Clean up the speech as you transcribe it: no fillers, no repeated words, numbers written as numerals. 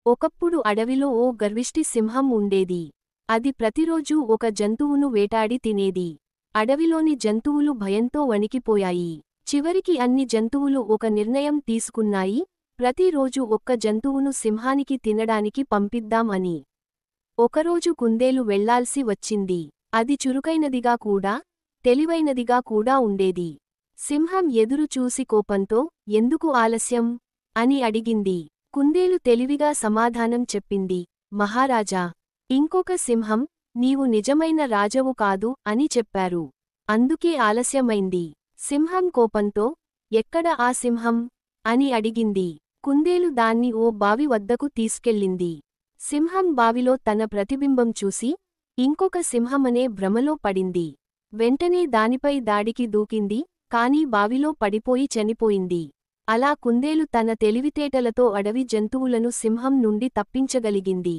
ఒకప్పుడు అడవిలో ఓ గర్విష్టి సింహం ఉండేది. అది ప్రతిరోజూ ఒక జంతువును వేటాడి తినేది. అడవిలోని జంతువులు భయంతో వణికిపోయాయి. చివరికి అన్ని జంతువులు ఒక నిర్ణయం తీసుకున్నాయి, ప్రతిరోజు ఒక్క జంతువును సింహానికి తినడానికి పంపిద్దాం అని. ఒకరోజు కుందేలు వెళ్లాల్సి వచ్చింది. అది చురుకైనదిగా కూడా, తెలివైనదిగా కూడా ఉండేది. సింహం ఎదురు చూసి కోపంతో, ఎందుకు ఆలస్యం? అని అడిగింది. కుందేలు తెలివిగా సమాధానం చెప్పింది, మహారాజా! ఇంకొక సింహం, నీవు నిజమైన రాజవు కాదు అని చెప్పారు. అందుకే ఆలస్యమైంది. సింహం కోపంతో, ఎక్కడ ఆ సింహం? అని అడిగింది. కుందేలు దాన్ని ఓ బావి వద్దకు తీసుకెళ్ళింది. సింహం బావిలో తన ప్రతిబింబం చూసి, ఇంకొక సింహమనే భ్రమలో పడింది. వెంటనే దానిపై దాడికి దూకింది, కానీ బావిలో పడిపోయి చనిపోయింది. అలా కుందేలు తన తెలివితేటలతో అడవి జంతువులను సింహం నుండి తప్పించగలిగింది.